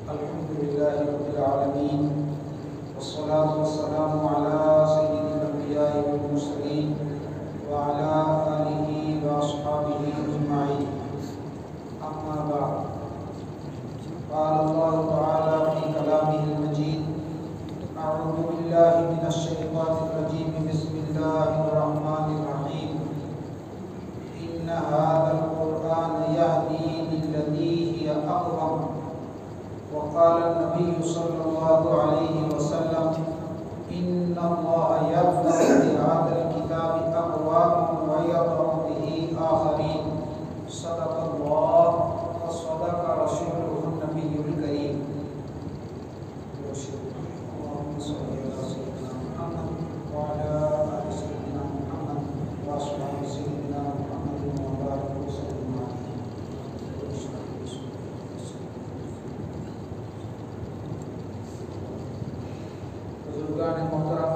الحمد لله رب العالمين والصلاة والسلام على سيد الأنبياء والمرسلين وعلى آله وأصحابه أجمعين. أما بعد، قال الله تعالى في كلامه المجيد: أعوذ بالله من الشيطان الرجيم، بسم الله الرحمن الرحيم. إن هذا القرآن يهدي للتي هي أقوم. وقال النبي صلى الله عليه وسلم: إن الله يرفع بهذا الكتاب أقواما ويضع به آخرين. صدق الله وصدق رسوله النبي الكريم. اللهم صل على سيدنا محمد وعلى آل سيدنا محمد وأصحاب سيدنا محمد وبارك وسلم عليه. بزرگان محترم،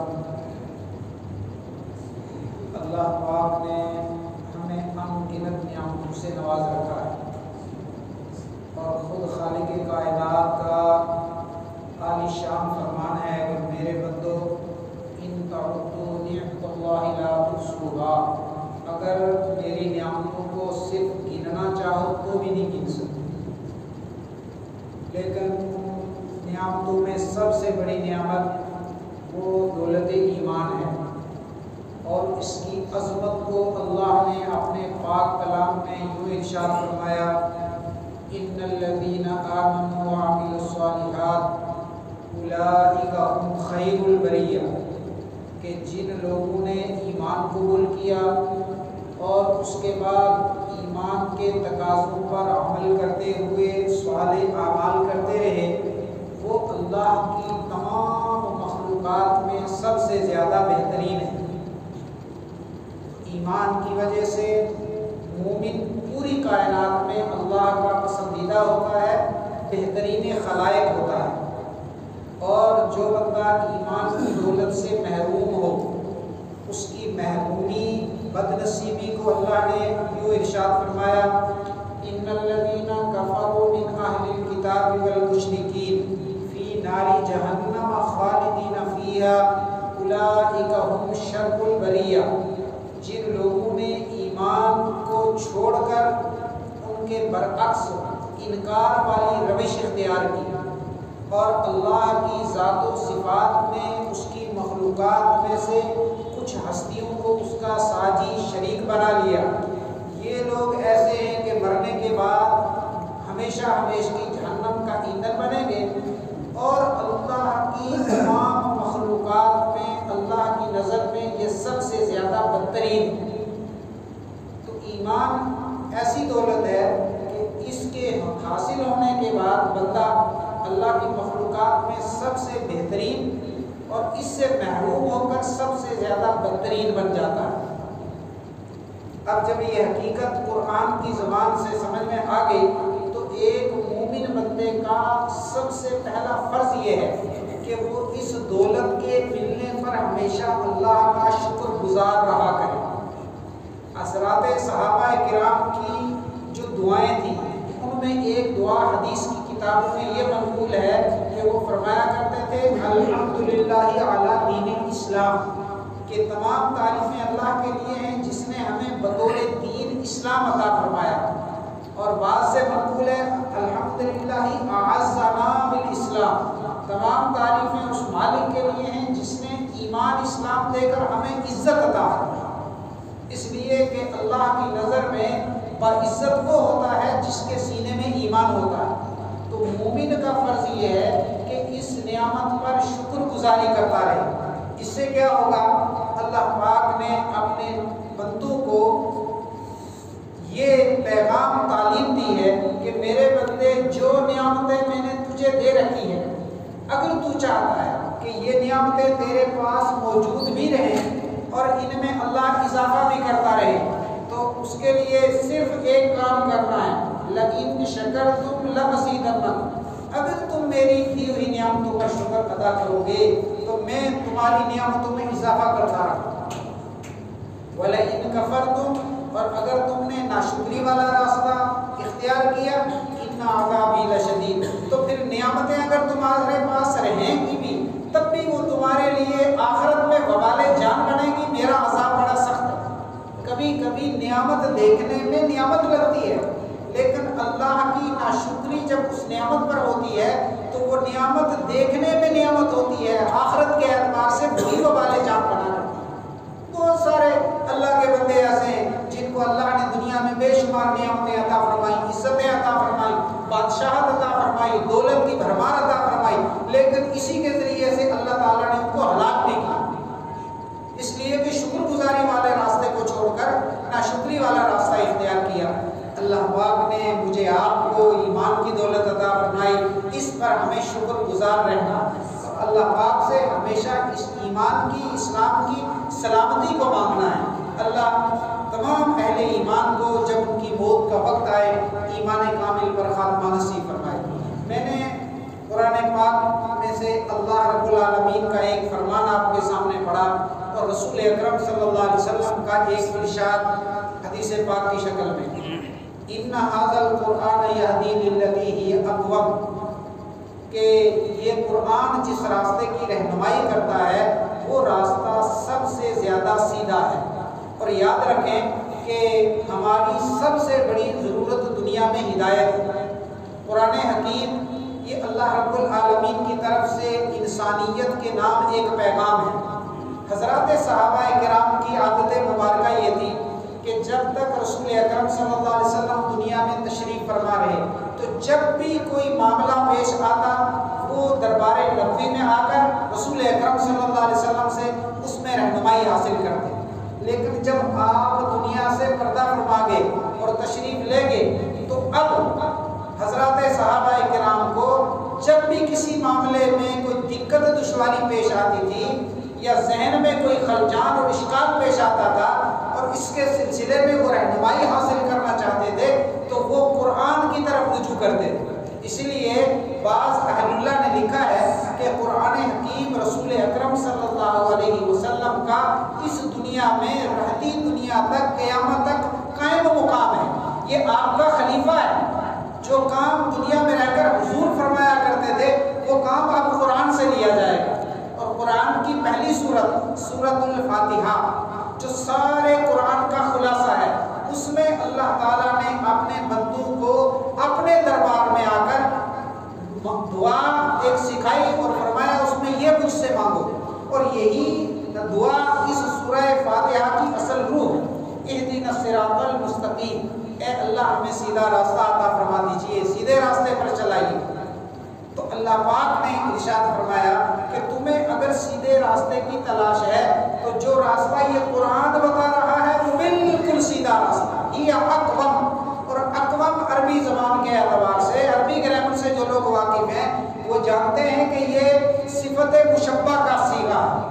اللہ پاک نے ہمیں انگنت نعمتوں سے نواز رکھا ہے، اور خود خالق کائنات کا عالی شان فرمان ہے کہ میرے بندو، ان تعدوا نعمت اللہ لا تحصوها، اگر میری نعمتوں کو صرف گننا چاہو تو بھی نہیں گن سکتے. لیکن نعمتوں میں سب سے بڑی نعمت وہ دولت ایمان ہے، اور اس کی عظمت کو اللہ نے اپنے پاک کلام میں یوں ارشاد فرمایا: ان الذین آمنوا وعملوا الصالحات اولئک هم خیر البریہ، کہ جن لوگوں نے ایمان قبول کیا اور اس کے بعد ایمان کے تقاضوں پر عمل کرتے ہوئے صالح اعمال کرتے رہے، وہ اللہ کی تمام مخلوقات میں سب سے زیادہ بہترین ہے. ایمان کی وجہ سے مومن پوری کائنات میں اللہ کا پسندیدہ ہوتا ہے، بہترین خلائق ہوتا ہے. اور جو بندہ ایمان کی دولت سے محروم ہو، اس کی محرومی بدنصیبی کو اللہ نے یوں ارشاد فرمایا: ان الذین کفروا من اہل الکتاب والمشرکین فی نار جہنم خالدین فیہا اولئک هم شر البریہ. جن لوگوں نے ایمان کو چھوڑ کر ان کے برعکس انکار والی روش اختیار کی اور اللہ کی ذات و صفات میں اس کی مخلوقات میں سے کچھ ہستیوں کو اس کا ساجی شریک بنا لیا، یہ لوگ ایسے ہیں کہ مرنے کے بعد ہمیشہ ہمیشہ کی جہنم کا ایندھن بنیں گے، اور اللہ کی تمام مخلوقات میں اللہ کی نظر میں یہ سب سے زیادہ بدترین. تو ایمان ایسی دولت ہے کہ اس کے حاصل ہونے کے بعد بندہ اللہ کی مخلوقات میں سب سے بہترین اور اس سے محروم ہو کر سب سے زیادہ بدترین بن جاتا ہے. اب جب یہ حقیقت قرآن کی زبان سے سمجھ میں آ گئی تو ایک مومن بندے کا سب سے پہلا فرض یہ ہے کہ وہ اس دولت کے ملنے پر ہمیشہ اللہ کا شکر گزار رہا کرے. حضرات صحابہ کرام کی جو دعائیں تھیں ان میں ایک دعا حدیث کی کتابوں میں یہ منقول ہے کہ وہ فرمایا کرتے تھے: الحمدللہ علی دین الاسلام، کہ تمام تعریفیں اللہ کے لیے ہیں جس نے ہمیں بطور دین اسلام عطا فرمایا. اور بعض سے منقول ہے: الحمدللہ اعزنا بالاسلام، تمام تعریفیں اس مالک کے لیے ہیں جس نے ایمان اسلام دے کر ہمیں عزت عطا فرمایا. اس لیے کہ اللہ کی نظر میں باعزت وہ ہوتا ہے جس کے سینے میں ایمان ہوتا ہے. تو مومن کا فرض یہ ہے کہ اس نعمت پر شکر گزاری کرتا رہے. اس سے کیا ہوگا؟ اللہ پاک نے اپنے بندوں کو یہ پیغام تعلیم دی ہے کہ میرے بندے، جو نعمتیں میں نے تجھے دے رکھی ہیں، اگر تو چاہتا ہے کہ یہ نعمتیں تیرے پاس موجود بھی رہیں اور ان میں اللہ اضافہ بھی کرتا رہے، تو اس کے لیے صرف ایک کام کرنا ہے: لَئِن شَكَرْتُمْ لَأَزِيدَنَّكُمْ. اگر تم میری دی ہوئی نعمتوں کا شکر ادا کرو گے تو میں تمہاری نعمتوں میں اضافہ کرتا رہوں. وَلَئِن كَفَرْتُمْ، اور اگر تم نے ناشکری والا راستہ اختیار کیا، ان عذابی لشدید، تو پھر نعمت دیکھنے میں نعمت لگتی ہے، لیکن اللہ کی ناشکری جب اس نعمت پر ہوتی ہے تو وہ نعمت دیکھنے میں نعمت ہوتی ہے، آخرت کے اعتبار سے بری وبال جان بنا کرتی ہے۔ بہت سارے اللہ کے بندے ایسے ہیں جن کو اللہ نے دنیا میں بے شمار نعمتیں عطا فرمائی، عزتیں عطا فرمائی، بادشاہت عطا فرمائی، دولت کی بھرمار عطا فرمائی، لیکن اسی کے ذریعے سے اللہ تعالیٰ نے ان کو ہلاک نہیں کیا، اس لیے کہ شکر گزاری والے راستے کو چھوڑ کر ناشکری والا راستہ اختیار کیا۔ اللہ پاک نے مجھے آپ کو ایمان کی دولت عطا فرمائی، اس پر ہمیں شکر گزار رہنا، اللہ پاک سے ہمیشہ اس ایمان کی، اسلام کی سلامتی کو مانگنا ہے۔ اللہ تمام اہل ایمان کو جب ان کی موت کا وقت آئے ایمان کامل پر خاتمہ نصیب فرمائے۔ میں نے قرآن پاک میں سے اللہ رب العالمین کا ایک فرمان آپ کے سامنے پڑھا اور رسول اکرم صلی اللہ علیہ وسلم کا ایک ارشاد حدیث پاک کی شکل میں، ان ھذا القرآن یہدی للتی ہی اقوم، کہ یہ قرآن جس راستے کی رہنمائی کرتا ہے وہ راستہ سب سے زیادہ سیدھا ہے۔ اور یاد رکھیں کہ ہماری سب سے بڑی ضرورت دنیا میں ہدایت ہے۔ قرآن حکیم یہ اللہ رب العالمین کی طرف سے انسانیت کے نام ایک پیغام ہے۔ حضرات صحابہ کرام کی عادت مبارکہ یہ تھی کہ جب تک رسول اکرم صلی اللہ علیہ وسلم دنیا میں تشریف فرما رہے تو جب بھی کوئی معاملہ پیش آتا وہ دربار نبوی میں آ کر رسول اکرم صلی اللہ علیہ وسلم سے اس میں رہنمائی حاصل کرتے، لیکن جب آپ دنیا سے پردہ فرما گئے اور تشریف لے گئے تو اب حضرات صحابہ کرام کو جب بھی کسی معاملے میں کوئی دقت دشواری پیش آتی تھی یا ذہن میں کوئی خلجان اور اشکال پیش آتا تھا اور اس کے سلسلے میں وہ رہنمائی حاصل کرنا چاہتے تھے تو وہ قرآن کی طرف رجوع کرتے تھے۔ اسی لیے بعض اہل اللہ نے لکھا ہے کہ قرآن حکیم رسول اکرم صلی اللہ علیہ وسلم کا اس دنیا میں رہتی دنیا تک قیامت تک قائم مقام ہے، یہ آپ کا خلیفہ ہے۔ جو کام دنیا میں رہ کر حضور فرمایا کرتے تھے وہ کام اب قرآن سے لیا جائے گا، اور قرآن کی پہلی سورت سورۃ الفاتحہ جو سارے قرآن کا خلاصہ ہے، اس میں اللہ تعالیٰ نے اپنے بندوں کو اپنے دربار میں آ کر دعا ایک سکھائی اور فرمایا اس میں یہ مجھ سے مانگو، اور یہی دعا اس سورہ فاتحہ کی اصل روح ہے، اہدنا الصراط المستقیم، اے اللہ ہمیں سیدھا راستہ عطا فرما دیجئے، سیدھے راستے پر چلائیے۔ تو اللہ پاک نے ارشاد فرمایا کہ تمہیں اگر سیدھے راستے کی تلاش ہے تو جو راستہ یہ قرآن بتا رہا ہے وہ بالکل سیدھا راستہ، یہ اقوم، اور اقوم عربی زبان کے اعتبار سے، عربی گرامر سے جو لوگ واقف ہیں وہ جانتے ہیں کہ یہ صفت مشبہ کا صیغہ ہے،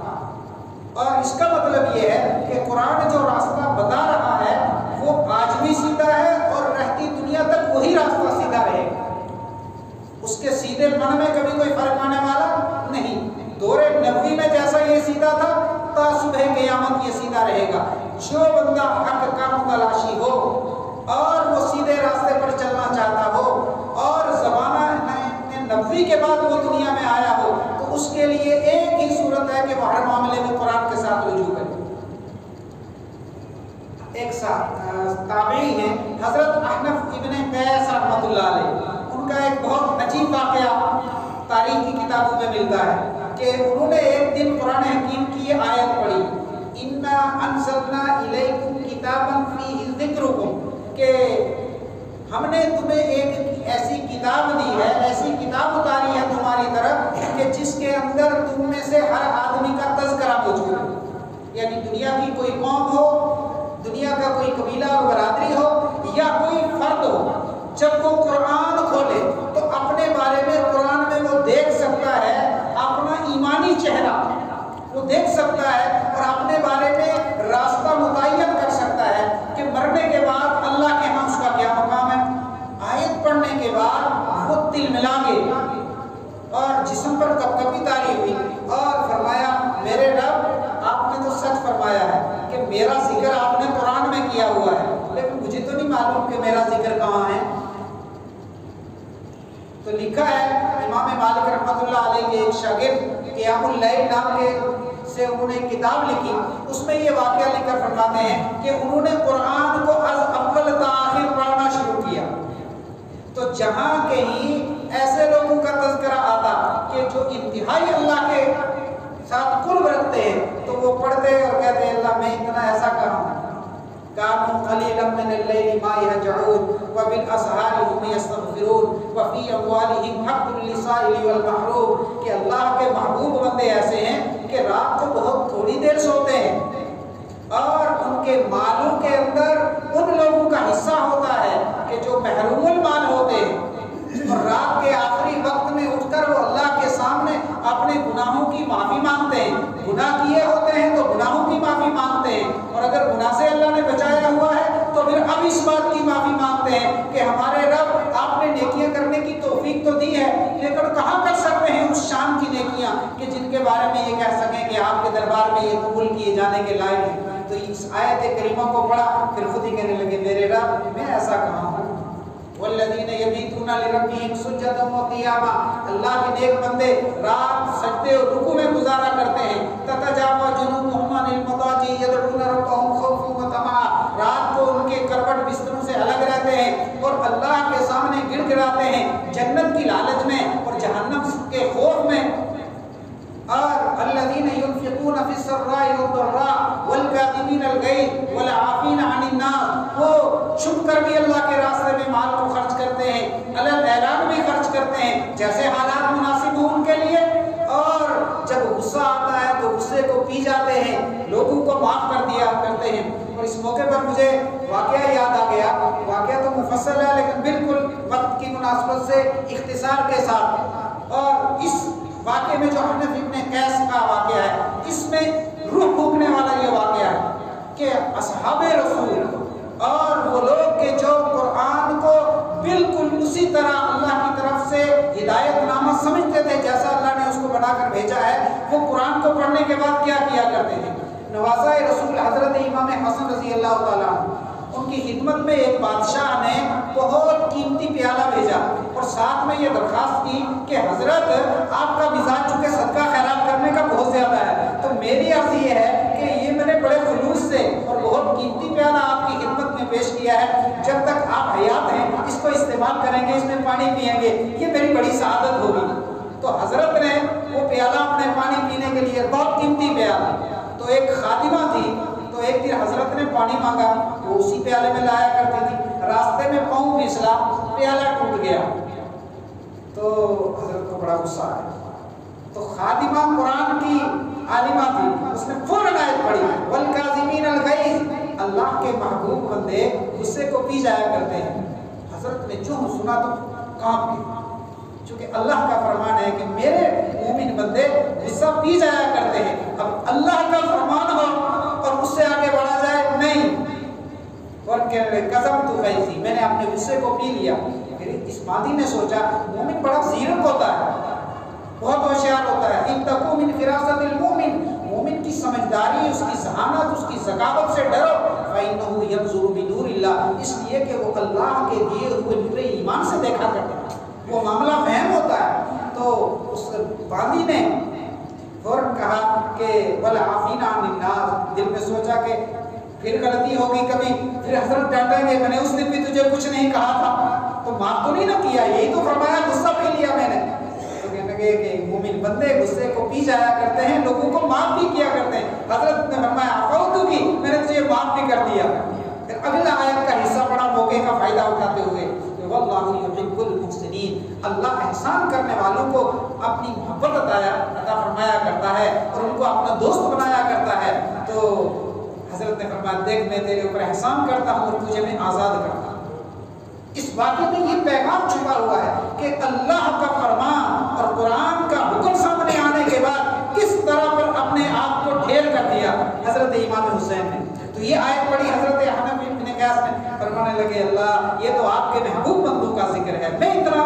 اور اس کا مطلب یہ ہے کہ قرآن جو راستہ بتا رہا ہے وہ آج بھی سیدھا ہے اور رہتی دنیا تک وہی راستہ سیدھا رہے گا، اس کے سیدھے پن میں کبھی کوئی فرق آنے والا نہیں۔ دور نبوی میں جیسا یہ سیدھا تھا تا صبح قیامت یہ سیدھا رہے گا۔ جو بندہ حق کا متلاشی ہو اور وہ سیدھے راستے پر چلنا چاہتا ہو اور زمانہ نبوی کے بعد وہ دنیا میں آیا ہو تو اس کے لیے ایک ہی صورت ہے کہ وہ ہر معاملے میں قرآن کے ساتھ رجوع کرے۔ ایک تابعی ہیں حضرت احنف ابن قیس رحمۃ اللہ علیہ، ان کا ایک بہت عجیب واقعہ تاریخ کی کتابوں میں ملتا ہے کہ انہوں نے ایک دن قرآن حکیم کی یہ آیت پڑھی، انا انزلنا الیکم کتابا فیہ ذکرکم، کہ ہم نے تمہیں ایک ایسی کتاب دی ہے، ایسی کتاب اتاری ہے تمہاری طرف کہ جس کے اندر تم میں سے ہر آدمی کا تذکرہ موجود ہے، یعنی دنیا کی کوئی قوم ہو، دنیا کا کوئی قبیلہ اور برادری ہو یا کوئی فرد ہو، جب وہ قرآن کھولے تو اپنے بارے میں قرآن میں وہ دیکھ سکتا ہے اپنا ایمانی چہرہ، وہ دیکھ سکتا ہے اور اپنے بارے میں راستہ متعین کر سکتا ہے کہ مرنے کے بعد اللہ کے ہاں اس کا کیا مقام ہے۔ آیت پڑھنے کے بعد وہ دل ملا گئے اور جسم پر کپکپی طاری ہوئی اور فرمایا میرے رب آپ نے تو سچ فرمایا ہے کہ میرا ذکر آپ نے قرآن میں کیا ہوا ہے، لیکن مجھے تو نہیں معلوم کہ میرا ذکر کہاں ہے۔ تو لکھا ہے امام مالک رحمۃ اللہ علیہ کے ایک شاگرد قیام اللیل نام کے سے انہوں نے کتاب لکھی، اس میں یہ واقعہ لکھ کر فرماتے ہیں کہ انہوں نے قرآن کو از اول شروع کیا. تو جہاں کہیں ایسے لوگوں کا تذکرہ آتا کہ جو انتہائی اللہ کے ساتھ قرب رکھتے ہیں تو وہ پڑھتے اور کہتے ہیں اللہ میں اتنا ایسا کروں. كانوا قليلا من الليل ما يهجعون وبالأسحار هم يستغفرون وفي أموالهم حق للسائل والمحروم. کہ اللہ کے محبوب بندے ایسے ہیں کہ رات کو بہت تھوڑی دیر سوتے ہیں اور ان کے مالوں کے اندر ان لوگوں کا حصہ ہوتا ہے کہ جو محروم المال ہوتے ہیں اور رات کے آخری وقت میں اٹھ کر وہ اللہ کے سامنے اپنے گناہوں کی معافی مانگتے ہیں. گناہ کیے ہوتے ہیں تو گناہوں کی معافی مانگتے ہیں اور اگر گناہ سے اللہ نے بچایا ہوا ہے تو پھر اب اس بات کی معافی مانگتے ہیں کہ ہمارے رب آپ نے نیکیاں کرنے کی توفیق تو دی ہے لیکن کہاں کر سکتے ہیں اس شان کی نیکیاں کہ جن کے بارے میں یہ کہہ سکیں کہ آپ کے دربار میں یہ قبول کیے جانے کے لائق ہیں. تو اس آیت کریمہ کو پڑھا پھر خود ہی کہنے لگے میرے رب میں ایسا کہاں ہوں. والذین یبیتون لربہم سجدا وقیاما. اللہ کے نیک بندے رات سجدے اور رکوع میں گزارا کرتے ہیں. تتجافا جنوبہم عن المضاجع یدعون ربہم خوفا وطمعا. رات کو ان کے کروٹ بستروں سے الگ رہتے ہیں اور اللہ کے سامنے گڑ گڑاتے ہیں جنت کی لالچ میں اور جہنم کے خوف میں. اور الذین ينفقون في السراء والضراء والكاظمین الغیظ والعافین عن الناس. وہ چھپ کر بھی اللہ کے راستے میں مال کو خرچ کرتے ہیں, علل اعلان بھی خرچ کرتے ہیں جیسے حالات مناسب ہوں ان کے لیے, اور جب غصہ آتا ہے تو غصے کو پی جاتے ہیں, لوگوں کو معاف کر دیا کرتے ہیں. اور اس موقع پر مجھے واقعہ یاد آ گیا. واقعہ تو مفصل ہے لیکن بالکل وقت کی مناسبت سے اختصار کے ساتھ. اور اس واقعے میں جو حنف ابن قیس کا واقعہ ہے اس میں روح پھونکنے والا یہ واقعہ ہے کہ اصحاب رسول اور وہ لوگ کہ جو قرآن کو بالکل اسی طرح اللہ کی طرف سے ہدایت نامہ سمجھتے تھے جیسا اللہ نے اس کو بنا کر بھیجا ہے, وہ قرآن کو پڑھنے کے بعد کیا کیا کرتے تھے. نوازہ رسول حضرت امام حسن رضی اللہ تعالیٰ ان کی خدمت میں ایک بادشاہ نے بہت قیمتی پیالہ بھیجا اور ساتھ میں یہ درخواست کی کہ حضرت آپ کا مزاج چونکہ صدقہ خیرات کرنے کا بہت زیادہ ہے تو میری عرض یہ ہے کہ یہ میں نے بڑے خلوص سے اور بہت قیمتی پیالہ آپ کی خدمت میں پیش کیا ہے, جب تک آپ حیات ہیں اس کو استعمال کریں گے, اس میں پانی پئیں گے, یہ میری بڑی سعادت ہوگی. تو حضرت نے وہ پیالہ اپنے پانی پینے کے لیے, بہت قیمتی پیالہ, تو ایک خادمہ تھی تو ایک دن حضرت نے پانی مانگا, وہ اسی پیالے میں لایا کرتی تھی. راستے میں پاؤں پھسلا, پیالہ ٹوٹ گیا تو حضرت کو بڑا غصہ آیا. تو خادمہ قرآن کی عالمہ تھی, اس نے فوراً آیت پڑھی والکاظمین الغیظ. اللہ کے محبوب بندے غصے کو پی جایا کرتے ہیں. حضرت نے جو سنا تو کانپ گئے, چونکہ اللہ کا فرمان ہے کہ میرے مومن بندے غصہ پی جایا کرتے ہیں. اب اللہ کا فرمان ہو اور اس سے آگے بڑھا جائے نہیں. اور قسم تو غیظی, میں نے اپنے غصے کو پی لیا. پھر اس مادی نے سوچا مومن بڑا زیرک ہوتا ہے, بہت ہوشیار ہوتا ہے. اتقوا من فراست المومن, مومن کی سمجھداری, اس کی ذہانت, اس کی ذکاوت سے ڈرو. فإنه ينظر بنور الله, اس لیے کہ وہ اللہ کے دیے ہوئے نور ایمان سے دیکھا کرتا ہے, وہ معاملہ فہم ہوتا ہے. تو اس باندی نے فوراً کہا کہ والعافین عن الناس, دل میں سوچا کہ پھر غلطی ہوگی کبھی, پھر حضرت ڈانٹیں گے, میں نے اس دن بھی تجھے کچھ نہیں کہا تھا تو معاف تو نہیں نہ کیا, یہی تو فرمایا غصہ پی لیا میں نے. تو کہنے لگے کہ مومن بندے غصے کو پی جایا کرتے ہیں, لوگوں کو معاف بھی کیا کرتے ہیں. حضرت نے فرمایا عفوت کی, میں نے تجھے معاف بھی کر دیا. پھر اگلا آیت کا حصہ پڑا موقع کا فائدہ اٹھاتے ہوئے, واللہ یحب المحسنین, اللہ احسان کرنے والوں کو اپنی محبت عطا فرمایا کرتا ہے اور ان کو اپنا دوست بنایا کرتا ہے. تو حضرت نے فرمایا دیکھ میں تیرے اوپر احسان کرتا ہوں اور تجھے میں آزاد کرتا ہوں. اس واقعے میں یہ پیغام چھپا ہوا ہے کہ اللہ کا فرمان اور قرآن کا حکم سامنے آنے کے بعد کس طرح پر اپنے آپ کو ڈھیر کر دیا حضرت امام حسین نے. تو یہ آیت پڑھی حضرت حنف ابن قیس نے, فرمانے لگے اللہ یہ تو آپ کے محبوب بندوں کا ذکر ہے, میں اتنا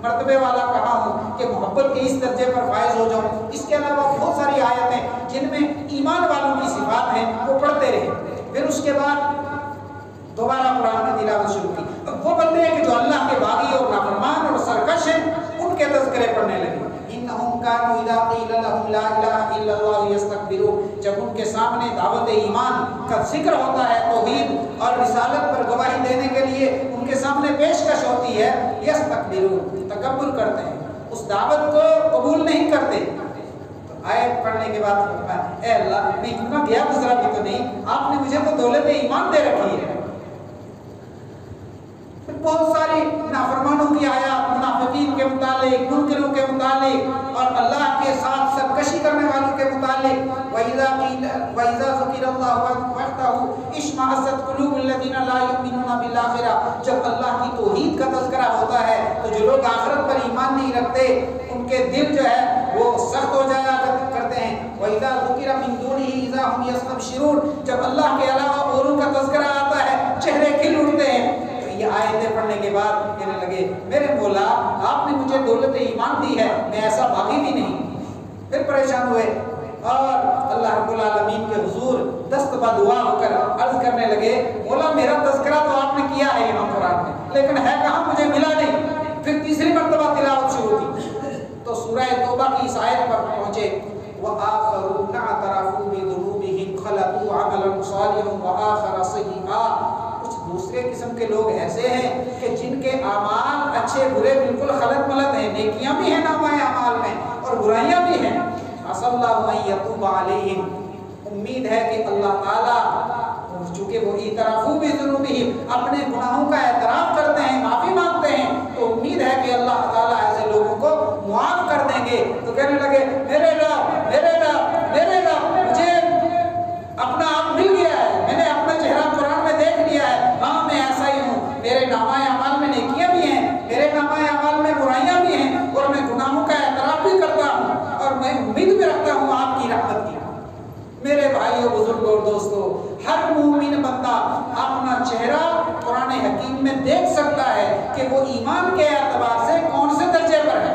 مرتبے والا کہا ہوں کہ محبت کے اس درجے پر فائز ہو جاؤں. اس کے علاوہ بہت ساری آیتیں جن میں ایمان والوں کی صفات ہیں وہ پڑھتے رہے. پھر اس کے بعد دوبارہ قرآن کی تلاوت شروع کی. اب وہ بندے ہیں کہ جو اللہ کے باغی اور نافرمان اور سرکش ہیں, ان کے تذکرے پڑھنے لگے. انہم کانوا اذا قیل لهم لا الہ الا اللہ یستکبرون, جب ان کے سامنے دعوت ایمان کا ذکر ہوتا ہے, توحید اور رسالت پر گواہی دینے کے لیے ان کے سامنے پیشکش ہوتی ہے یستکبرون، تکبر کرتے ہیں، اس دعوت کو قبول نہیں کرتے۔ تو آیت پڑھنے کے بعد فرمایا اے اللہ میں اتنا گیا گزرا بھی تو نہیں، آپ نے مجھے تو دولت ایمان دے رکھی ہے۔ بہت ساری نافرمانوں کی آیات منافقین کے متعلق، منکروں کے متعلق اور اللہ کے ساتھ سرکشی کرنے والوں کے متعلق، وَإِذَا ذُكِرَ اللَّهُ وَحْدَهُ اشْمَأَزَّتْ قُلُوبُ الَّذِينَ لَا يُؤْمِنُونَ بِالْآخِرَةِ، جب اللہ کی توحید کا تذکرہ ہوتا ہے تو جو لوگ آخرت پر ایمان نہیں رکھتے ان کے دل جو ہے وہ سخت ہو جایا کرتے ہیں۔ وَإِذَا ذُكِرَ مِن دُونِهِ إِذَا هُمْ يَسْتَبْشِرُونَ، جب اللہ کے علاوہ اوروں کا تذکرہ آتا ہے چہرے کھل اٹھتے ہیں۔ یہ آیتیں پڑھنے کے بعد کہنے لگے میرے مولا آپ نے مجھے دولت ایمان دی ہے، میں ایسا باغی بھی نہیں۔ پھر پریشان ہوئے اور اللہ رب العالمین کے حضور دست بدعا ہو کر عرض کرنے لگے مولا میرا تذکرہ تو آپ نے کیا ہے یہاں قرآن میں، لیکن ہے کہاں مجھے ملا نہیں۔ پھر تیسری مرتبہ تلاوت شروع کی تو سورہ توبہ کی اس آیت پر پہنچے وَآخَرُونَ اعْتَرَفُوا بِذُنُوبِهِمْ خَلَطُوا عَمَلًا صَالِحًا وَآخَرَ سَيِّئًا۔ کچھ دوسرے قسم کے لوگ ایسے ہیں کہ جن کے اعمال اچھے برے بالکل خلط ملط ہیں، نیکیاں بھی ہیں نامہ اعمال میں اور برائیاں بھی ہیں۔ عَسَى اللَّهُ أَن يَتُوبَ عَلَيْهِمْ، امید ہے کہ اللہ تعالیٰ چونکہ وہ اعترافوا بذنوبہم اپنے گناہوں کا اعتراف کرتے ہیں، معافی مانگتے ہیں، تو امید ہے کہ اللہ تعالیٰ ایسے لوگوں کو معاف کر دیں گے۔ تو کہنے لگے میرے رب میرے رب میرے رب مجھے اپنا آپ مل گیا ہے، میں نے اپنا چہرہ قرآن میں دیکھ لیا ہے، ہاں میں ایسا ہی ہوں، میرے نامہ اعمال میں نیکیاں بھی ہیں، میرے نامہ اعمال میں برائیاں بھی ہیں اور میں گناہوں کا اعتراف بھی کرتا ہوں اور میں امید بھی رکھتا ہوں آپ کی رحمت کی۔ میرے بھائیوں بزرگوں اور دوستوں، ہر مومن بندہ اپنا چہرہ قرآن حکیم میں دیکھ سکتا ہے کہ وہ ایمان کے اعتبار سے کون سے درجے پر ہے۔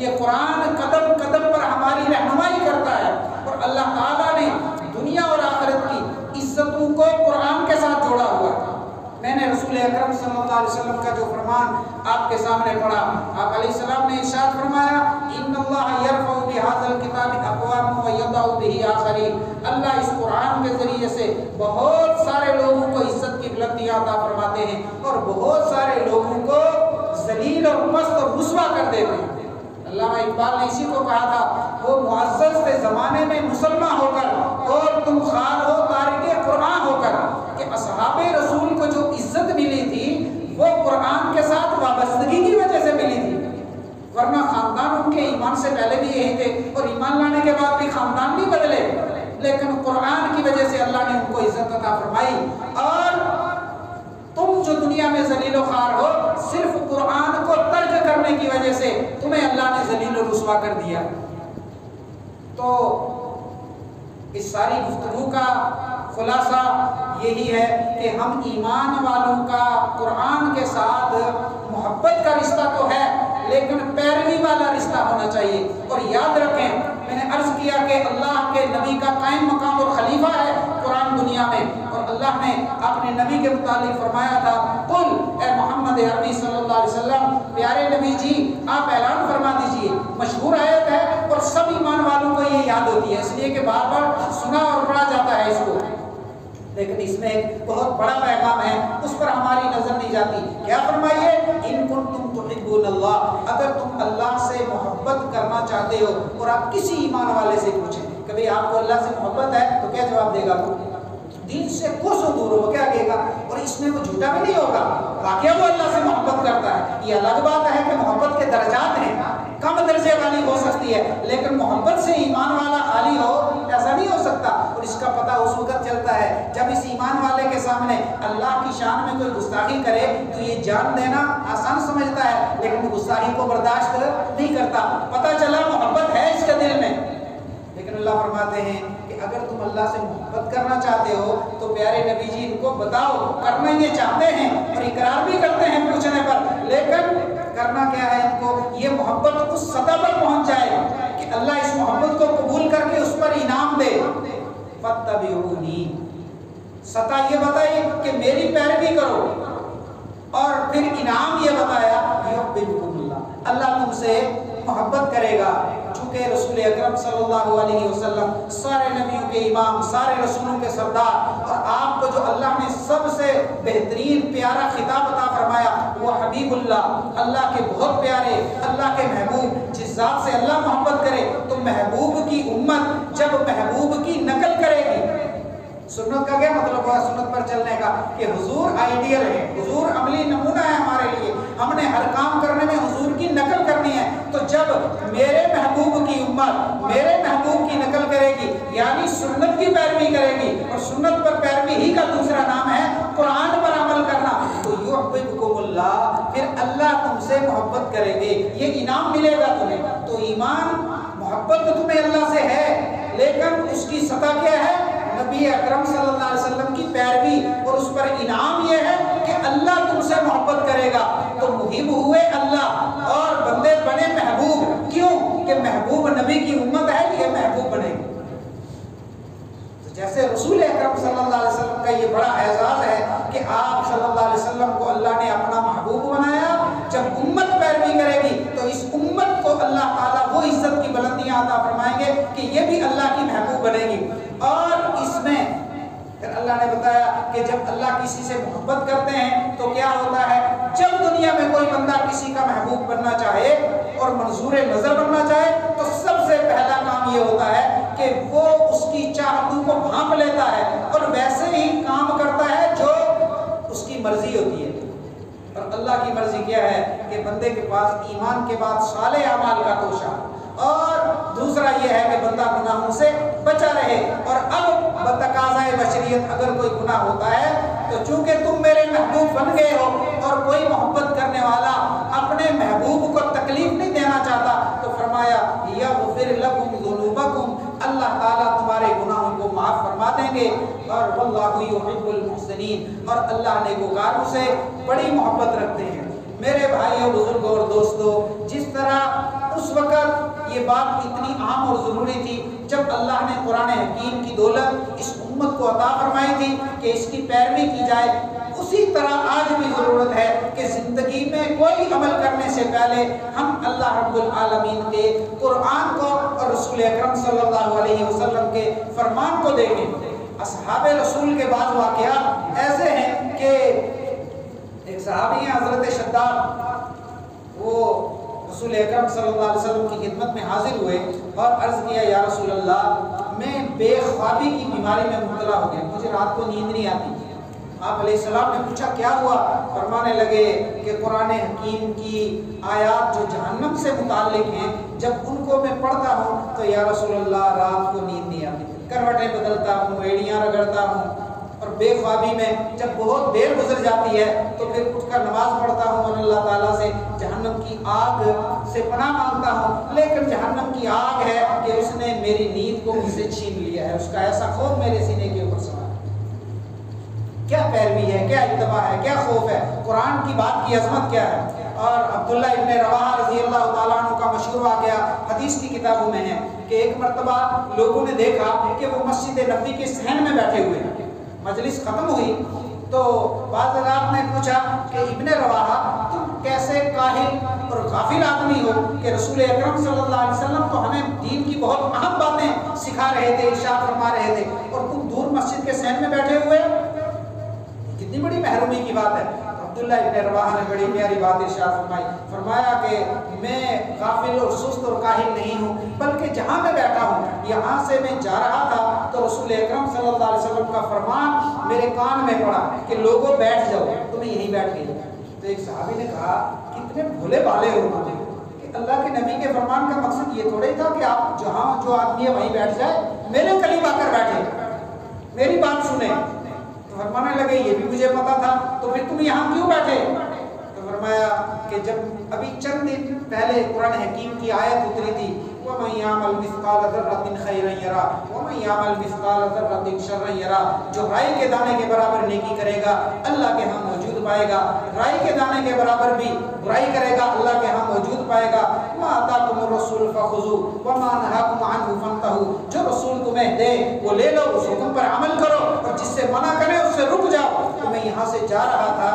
یہ قرآن قدم قدم پر ہماری رہنمائی کرتا ہے اور اللہ تعالیٰ نے دنیا اور آخرت کی عزتوں کو قرآن کے ساتھ جوڑا ہوا ہے۔ میں نے رسول اکرم صلی اللہ علیہ وسلم کا جو فرمان آپ کے سامنے پڑھا، آپ علیہ السلام نے ارشاد فرمایا ان اللہ یرفع بهذا الكتاب اقوام ویضع به آخرین، اللہ اس قرآن کے ذریعے سے بہت سارے لوگوں کو عزت کی بلندیاں عطا فرماتے ہیں اور بہت سارے لوگوں کو ذلیل اور پست اور رسوا کر دیتے ہیں۔ علامہ اقبال نے اسی کو کہا تھا وہ معزز تھے زمانے میں مسلمان ہو کر اور تم خار ہو تارک قرآن ہو کر، کہ اصحاب رسول کو جو عزت ملی تھی وہ قرآن کے ساتھ وابستگی کی وجہ سے ملی تھی، ورنہ خاندان ان کے ایمان سے پہلے بھی یہی تھے اور ایمان لانے کے بعد بھی خاندان نہیں بدلے، لیکن قرآن کی وجہ سے اللہ نے ان کو عزت عطا فرمائی۔ اور تم جو دنیا میں ذلیل و خوار ہو صرف قرآن کو ترک کرنے کی وجہ سے تمہیں اللہ نے ذلیل و رسوا کر دیا۔ تو اس ساری گفتگو کا خلاصہ یہی ہے کہ ہم ایمان والوں کا قرآن کے ساتھ محبت کا رشتہ تو ہے لیکن پیروی والا رشتہ ہونا چاہیے۔ اور یاد رکھیں میں نے عرض کیا کہ اللہ کے نبی کا قائم مقام اور خلیفہ ہے قرآن دنیا میں، اور اللہ نے اپنے نبی کے متعلق فرمایا تھا قل اے محمد عربی صلی اللہ علیہ وسلم، پیارے نبی جی آپ اعلان فرما دیجئے۔ مشہور آیت ہے اور سب ایمان والوں کو یہ یاد ہوتی ہے اس لیے کہ بار بار سنا اور پڑھا جاتا ہے اس کو، لیکن اس میں ایک بہت بڑا پیغام ہے اس پر ہماری نظر نہیں جاتی۔ کیا فرمائیے ان کنتم تحبون اللہ، اگر تم اللہ سے محبت کرنا چاہتے ہو، اور آپ کسی ایمان والے سے پوچھیں کبھی آپ کو اللہ سے محبت ہے تو کیا جواب دے گا؟ دین سے کوسوں دور ہو کیا کہے گا؟ اور اس میں وہ جھوٹا بھی نہیں ہوگا، واقعہ وہ اللہ سے محبت کرتا ہے۔ یہ الگ بات ہے کہ محبت کے درجات ہیں، کم درجے والی ہو سکتی ہے لیکن محبت سے ایمان والا خالی ہو ایسا نہیں ہو سکتا۔ اور اس کا پتہ اس وقت چلتا ہے جب اس ایمان والے کے سامنے اللہ کی شان میں کوئی گستاخی کرے تو یہ جان دینا آسان سمجھتا ہے لیکن گستاخی کو برداشت نہیں کرتا، پتہ چلا محبت ہے اس کے دل میں۔ لیکن اللہ فرماتے ہیں کہ اگر تم اللہ سے محبت کرنا چاہتے ہو تو پیارے نبی جی ان کو بتاؤ، کرنا یہ چاہتے ہیں اور اقرار بھی کرتے ہیں پوچھنے پر، لیکن کرنا کیا ہے ان کو یہ محبت اس سطح پر پہنچ جائے کہ اللہ اس محبت کو قبول کر کے اس پر انعام دے۔ فاتبعونی، سطح یہ بتائی کہ میری پیروی کرو، اور پھر انعام یہ بتایا یحببکم اللہ، اللہ تم سے محبت کرے گا۔ چونکہ رسول اکرم صلی اللہ علیہ وسلم سارے نبیوں کے امام، سارے رسولوں کے سردار، اور آپ کو جو اللہ نے سب سے بہترین پیارا خطاب عطا فرمایا وہ حبیب اللہ، اللہ کے بہت پیارے، اللہ کے محبوب، جس ذات سے اللہ محبت کرے تو محبوب کی امت جب محبوب کی نقل کرے گی، سنت کا کیا مطلب ہوا؟ سنت پر چلنے کا، کہ حضور آئیڈیل ہے، حضور عملی نمونہ ہے ہمارے لیے، ہم نے ہر کام کرنے میں حضور کی نقل کرنی ہے۔ تو جب میرے محبوب کی امت میرے محبوب کی نقل کرے گی یعنی سنت کی پیروی کرے گی، اور سنت پر پیروی ہی کا دوسرا نام ہے قرآن پر عمل کرنا، تو یحببکم اللہ، پھر اللہ تم سے محبت کریں گے، یہ انعام ملے گا تمہیں۔ تو ایمان محبت تو تمہیں اللہ سے ہے، لیکن اس کی سطح کیا ہے؟ نبی اکرم صلی اللہ علیہ وسلم کی پیروی، اور اس پر انعام یہ ہے کہ اللہ تم سے محبت کرے گا۔ تو محب ہوئے اللہ اور بندے بنے محبوب، کیوں کہ محبوب نبی کی امت ہے، یہ محبوب بنے گی۔ تو جیسے رسول اکرم صلی اللہ علیہ وسلم کا یہ بڑا اعزاز ہے کہ آپ صلی اللہ علیہ وسلم کو اللہ نے اپنا محبوب بنایا، جب امت پیروی کرے گی تو اس امت کو اللہ تعالیٰ وہ عزت کی بلندیاں عطا فرمائیں گے کہ یہ بھی اللہ کی محبوب بنے گی۔ اور اس میں پھر اللہ نے بتایا کہ جب اللہ کسی سے محبت کرتے ہیں تو کیا ہوتا ہے؟ جب دنیا میں کوئی بندہ کسی کا محبوب بننا چاہے اور منظور نظر بننا چاہے تو سب سے پہلا کام یہ ہوتا ہے کہ وہ اس کی چاہتوں کو بھانپ لیتا ہے اور ویسے ہی کام کرتا ہے جو اس کی مرضی ہوتی ہے۔ اور اللہ کی مرضی کیا ہے کہ بندے کے پاس ایمان کے بعد صالح اعمال کا توشہ، اور دوسرا یہ ہے کہ بندہ گناہوں سے بچا رہے۔ اور اب بتقاضائے بشریت اگر کوئی گناہ ہوتا ہے تو چونکہ تم میرے محبوب بن گئے ہو اور کوئی محبت کرنے والا اپنے محبوب کو تکلیف نہیں دینا چاہتا تو فرمایا یغفر لکم ذنوبکم، اللہ تعالیٰ تمہارے گناہوں کو معاف فرما دیں گے، اور واللہ یحب المحسنین، اور اللہ نیکوکاروں سے بڑی محبت رکھتے ہیں۔ میرے بھائیوں، بزرگوں اور دوستوں، جس طرح اس وقت یہ بات اتنی عام اور ضروری تھی جب اللہ نے قرآن حکیم کی دولت اس امت کو عطا فرمائی تھی کہ اس کی پیروی کی جائے، اسی طرح آج بھی ضرورت ہے کہ زندگی میں کوئی عمل کرنے سے پہلے ہم اللہ رب العالمین کے قرآن کو اور رسول اکرم صلی اللہ علیہ وسلم کے فرمان کو دیکھیں۔ اصحاب رسول کے بعض واقعات ایسے ہیں کہ ایک صحابی ہیں حضرت شداد، وہ رسول اکرم صلی اللہ علیہ وسلم کی خدمت میں حاضر ہوئے اور عرض کیا یا رسول اللہ میں بے خوابی کی بیماری میں مبتلا ہو گیا، مجھے رات کو نیند نہیں آتی۔ آپ علیہ السلام نے پوچھا کیا ہوا؟ فرمانے لگے کہ قرآن حکیم کی آیات جو جہنم سے متعلق ہیں جب ان کو میں پڑھتا ہوں تو یا رسول اللہ رات کو نیند نہیں آتی، کروٹیں بدلتا ہوں، ایڑیاں رگڑتا ہوں، اور بے خوابی میں جب بہت دیر گزر جاتی ہے تو پھر اٹھ کر نماز پڑھتا ہوں اور اللہ تعالیٰ سے جہنم کی آگ سے پناہ مانگتا ہوں، لیکن جہنم کی آگ ہے کہ اس نے میری نیند کو مجھ سے چھین لیا ہے، اس کا ایسا خوف میرے سینے کے اوپر سوار۔ کیا پیروی ہے، کیا اتباع ہے، کیا خوف ہے، قرآن کی بات کی عظمت کیا ہے۔ اور عبداللہ ابن رواحہ رضی اللہ تعالیٰ عنہ کا مشہور واقعہ حدیث کی کتابوں میں ہے کہ ایک مرتبہ لوگوں نے دیکھا کہ وہ مسجد نبوی کے صحن میں بیٹھے ہوئے ہیں، مجلس ختم ہوئی تو بعض حضرات نے پوچھا کہ ابن رواحہ تم کیسے کاہل اور غافل آدمی ہو کہ رسول اکرم صلی اللہ علیہ وسلم تو ہمیں دین کی بہت اہم باتیں سکھا رہے تھے، ارشاد فرما رہے تھے، اور تم دور مسجد کے صحن میں بیٹھے ہوئے، کتنی بڑی محرومی کی بات ہے۔ عبداللہ ابن رواحہ نے بڑی پیاری بات ارشاد فرمائی، فرمایا کہ میں غافل اور سست اور کاہل نہیں ہوں، بلکہ جہاں میں بیٹھا ہوں یہاں سے میں جا رہا تھا تو رسول اکرم صلی اللہ علیہ وسلم کا فرمان میرے کان میں پڑا کہ لوگوں بیٹھ جاؤ، تمہیں یہیں بیٹھ گئی۔ تو ایک صحابی نے کہا کتنے بھولے بھالے ہو کہ اللہ کے نبی کے فرمان کا مقصد یہ تھوڑا ہی تھا کہ آپ جہاں جو آدمی ہے وہیں بیٹھ جائے، میرے قریب آ کر بیٹھے، میری بات سنیں۔ فرمانے لگے یہ بھی مجھے پتا تھا، تو پھر تم یہاں کیوں بیٹھے؟ تو فرمایا کہ جب ابھی چند دن پہلے قرآن حکیم کی آیت اتری تھی وَمَن يَعْمَلْ مِثْقَالَ ذَرَّةٍ خَيْرًا يَرَهُ وَمَن يَعْمَلْ مِثْقَالَ ذَرَّةٍ شَرًّا يَرَهُ، جو رائی کے دانے کے برابر نیکی کرے گا اللہ کے ہاں موجود پائے گا، رائی کے دانے کے برابر بھی برائی کرے گا اللہ کے ہاں موجود پائے گا۔ مَا آتَاكُمُ الرَّسُولُ فَخُذُوهُ وَمَا نَهَاكُمْ عَنْهُ فَانْتَهُوا، جو رسول تمہیں دے وہ لے لو، اس حکم پر عمل کرو، اور جس سے منع کرے اس سے رک جاؤ۔ تو میں یہاں سے جا رہا تھا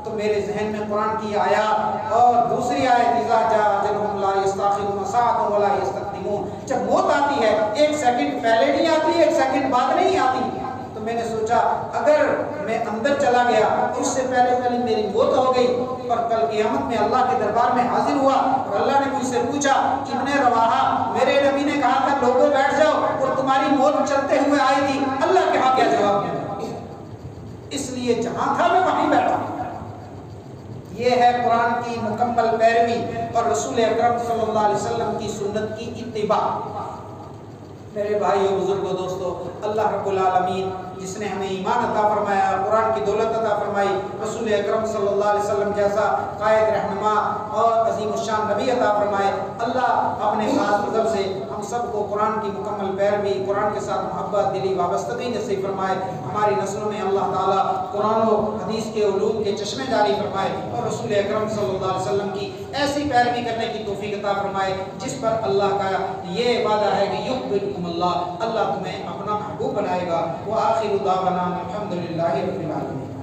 تو میرے ذہن میں قرآن کی آیات اور دوسری آیت اذا جاء اجلهم لا يستأخرون ساعة ولا يستقدمون، جب موت آتی ہے 1 سیکنڈ پہلے نہیں آتی، 1 سیکنڈ بعد نہیں آتی. تو میں نے سوچا اگر میں اندر چلا گیا تو اس سے پہلے میری موت ہو گئی اور کل قیامت میں اللہ کے دربار میں حاضر ہوا اور اللہ نے مجھ سے پوچھا ابن رواحہ میرے نبی نے کہا تھا لوگوں بیٹھ جاؤ اور تمہاری موت چلتے ہوئے آئی تھی، اللہ کے ہاں کیا جواب دیا؟ اس لیے جہاں تھا میں وہیں بیٹھا. یہ ہے قرآن کی مکمل پیروی اور رسول اکرم صلی اللہ علیہ وسلم کی سنت کی اتباع. میرے بھائیو بزرگوں دوستو، اللہ رب العالمین جس نے ہمیں ایمان عطا فرمایا، قرآن کی دولت عطا فرمائی، رسول اکرم صلی اللہ علیہ وسلم جیسا قائد رہنما اور عظیم الشان نبی عطا فرمائے، اللہ اپنے خاص فضل سے ہم سب کو قرآن کی مکمل پیروی، قرآن کے ساتھ محبت، دلی وابستگی نصیب فرمائے. ہماری نسلوں میں اللہ تعالیٰ قرآن و حدیث کے علوم کے چشمے جاری فرمائے اور رسول اکرم صلی اللہ علیہ وسلم کی ایسی پیروی کرنے کی توفیق عطا فرمائے جس پر اللہ کا یہ وعدہ ہے کہ یحببکم اللہ، اللہ تمہیں اپنا محبوب بنائے گا. وآخر دعوانا الحمدللہ رب العالمین.